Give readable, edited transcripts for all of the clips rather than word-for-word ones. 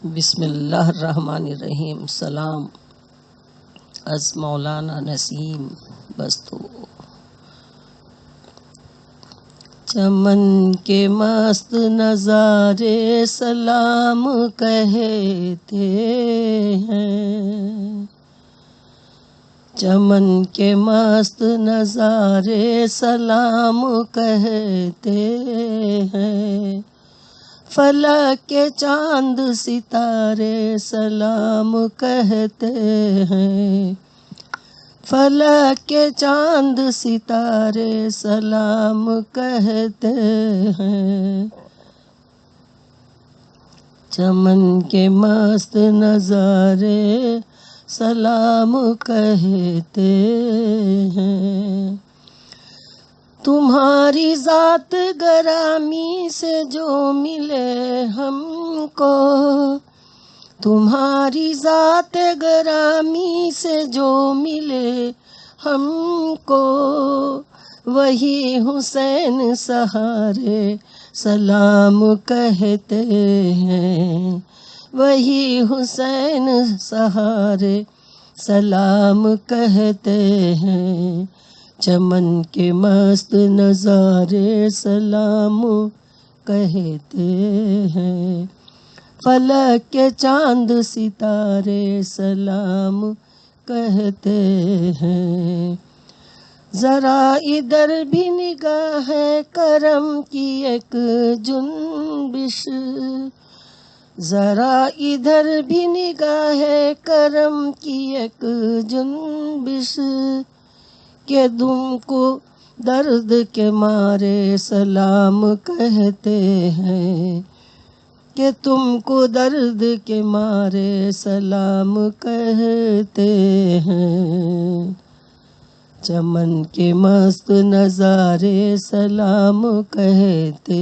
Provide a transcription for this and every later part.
بسم اللہ الرحمن الرحیم. سلام از مولانا نسیم بستو. چمن کے مست نظارے سلام کہتے ہیں، چمن کے مست نظارے سلام کہتے ہیں، فلک کے چاند ستارے سلام کہتے ہیں، فلک کے چاند ستارے سلام کہتے ہیں، چمن کے مست نظارے سلام کہتے ہیں. تمہاری ذات گرامی سے جو ملے ہم کو، تمہاری ذات گرامی سے جو ملے ہم کو، وہی حسین سہارے سلام کہتے ہیں، وہی حسین سہارے سلام کہتے ہیں، چمن کے مست نظارے سلام کہتے ہیں، فلک کے چاند ستارے سلام کہتے ہیں. ذرا ادھر بھی نگاہ کرم کی ایک جنبش، ذرا ادھر بھی نگاہ کرم کی ایک جنبش، کہ تم کو درد کے مارے سلام کہتے ہیں، کہ تم کو درد کے مارے سلام کہتے ہیں، چمن کے مست نظارے سلام کہتے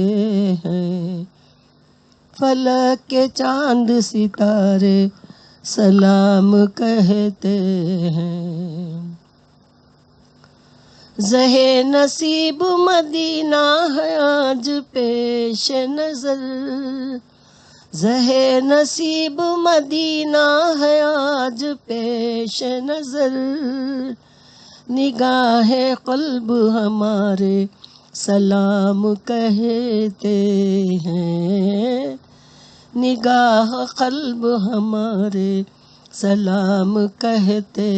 ہیں، فلک کے چاند ستارے سلام کہتے ہیں. زہ نصیب مدینہ ہے آج پیش نظر، زہ نصیب مدینہ ہے آج پیش نظر، نگاہ قلب ہمارے سلام کہتے ہیں، نگاہ قلب ہمارے سلام کہتے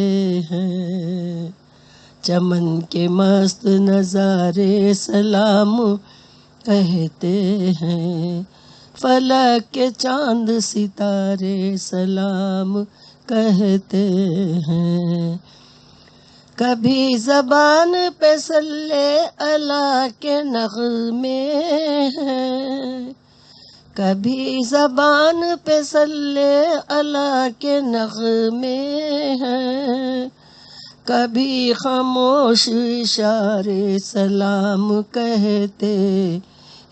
ہیں، چمن کے مست نظارے سلام کہتے ہیں، فلک کے چاند ستارے سلام کہتے ہیں. کبھی زبان پہ صلی اللہ کے نغمے ہیں، کبھی زبان پہ صلی اللہ کے نغمے ہیں، کبھی خاموش اشارے سلام کہتے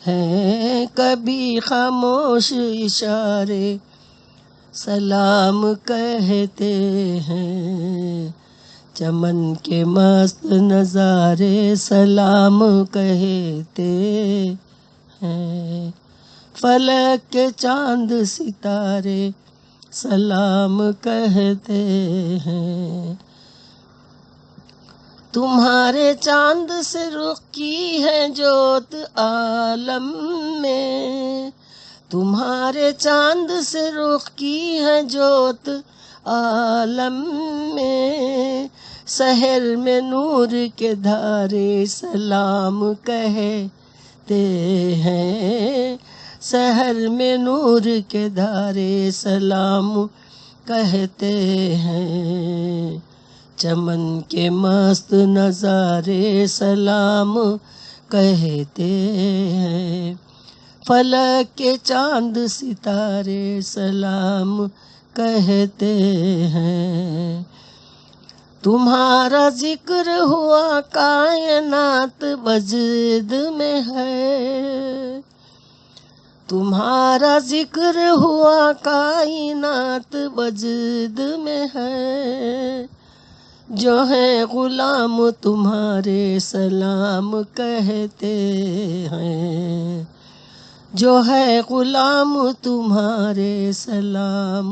ہیں، کبھی خاموش اشارے سلام کہتے ہیں، چمن کے مست نظارے سلام کہتے ہیں، فلک کے چاند ستارے سلام کہتے ہیں. تمہارے چاند سے رخ کی ہے جوت عالم میں، تمہارے چاند سے رخ کی ہے جوت عالم میں، سحر میں نور کے دھارے سلام کہتے ہیں، سحر میں نور کے دھارے سلام کہتے ہیں، چمن کے مست نظارے سلام کہتے ہیں، فلک کے چاند ستارے سلام کہتے ہیں. تمہارا ذکر ہوا کائنات وجد میں ہے، تمہارا ذکر ہوا کائنات وجد میں ہے، جو ہے غلام تمہارے سلام کہتے ہیں، جو ہے غلام تمہارے سلام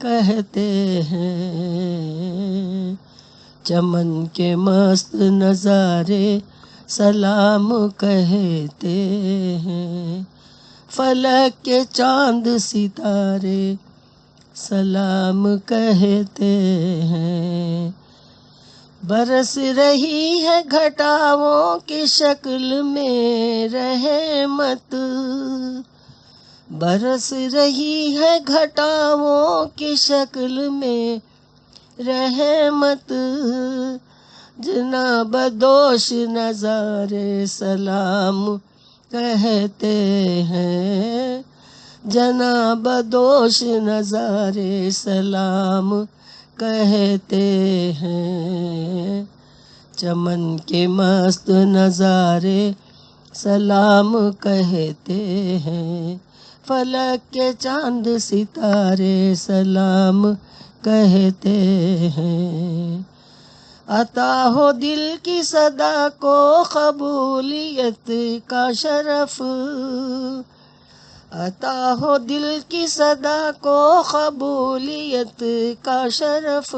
کہتے ہیں، چمن کے مست نظارے سلام کہتے ہیں، فلک کے چاند ستارے سلام کہتے ہیں، برس رہی ہے گھٹاؤں کی شکل میں رحمت، برس رہی ہے گھٹاؤں کی شکل میں رحمت، جناب دوش نظارے سلام کہتے ہیں، جناب دوش نظارے سلام کہتے ہیں، چمن کے مست نظارے سلام کہتے ہیں، فلک کے چاند ستارے سلام کہتے ہیں، عطا ہو دل کی صدا کو قبولیت کا شرف، عطا ہو دل کی صدا کو قبولیت کا شرف،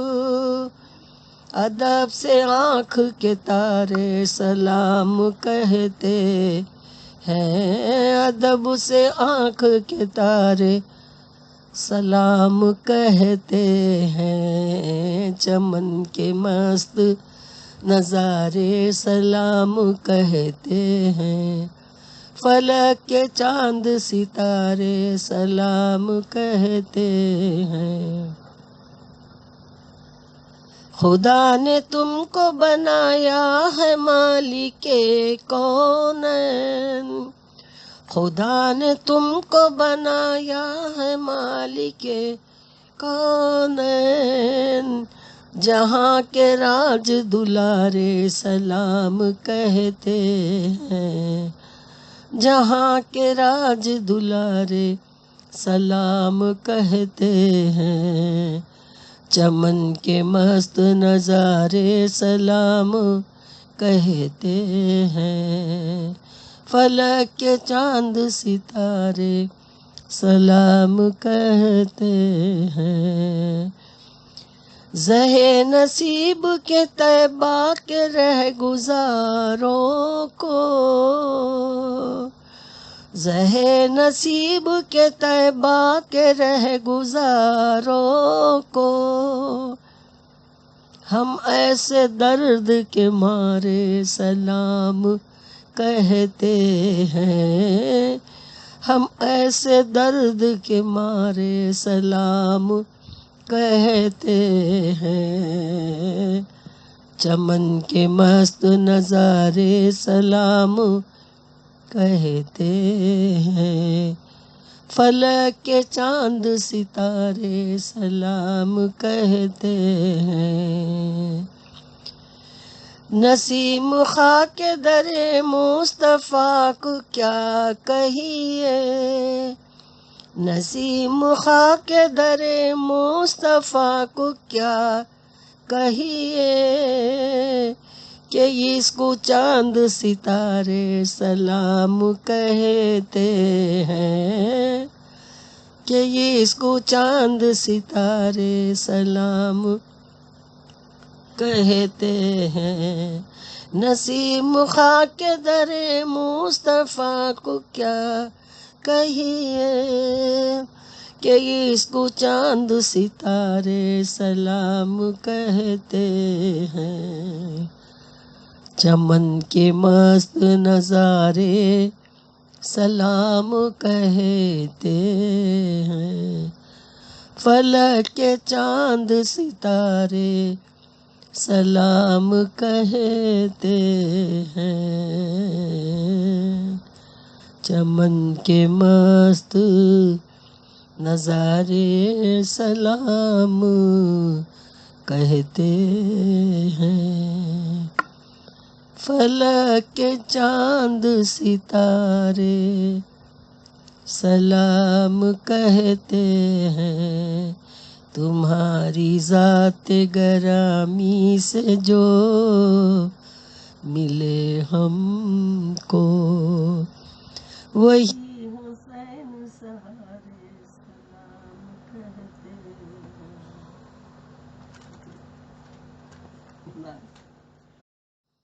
ادب سے آنکھ کے تارے سلام کہتے ہیں، ادب سے آنکھ کے تارے سلام کہتے ہیں، چمن کے مست نظارے سلام کہتے ہیں، فلک کے چاند ستارے سلام کہتے ہیں، خدا نے تم کو بنایا ہے مالک کونین، خدا نے تم کو بنایا ہے مالک کونین، جہاں کے راج دلارے سلام کہتے ہیں، جہاں کے راج دلارے سلام کہتے ہیں، چمن کے مست نظارے سلام کہتے ہیں، فلک کے چاند ستارے سلام کہتے ہیں، زہے نصیب کے طیبہ کے رہ گزاروں کو، زہے نصیب کے طیبہ کے رہ گزاروں کو، ہم ایسے درد کے مارے سلام کہتے ہیں، ہم ایسے درد کے مارے سلام کہتے ہیں، چمن کے مست نظارے سلام کہتے ہیں، فلک کے چاند ستارے سلام کہتے ہیں، نسیم خاک در مصطفیٰ کو کیا کہیے، نسیم خاک در مصطفیٰ کو کیا کہیے، کہ اس کو چاند ستارے سلام کہتے ہیں، کہ اس کو چاند ستارے سلام کہتے ہیں، نسیم خاک در مصطفیٰ کو کیا کہیے، کہ اس کو چاند ستارے سلام کہتے ہیں، چمن کے مست نظارے سلام کہتے ہیں، فلک کے چاند ستارے سلام کہتے ہیں، چمن کے مست نظارے سلام کہتے ہیں، فلک کے چاند ستارے سلام کہتے ہیں، تمہاری ذات گرامی سے جو ملے ہم کو وہی سلام کہتے ہیں. بس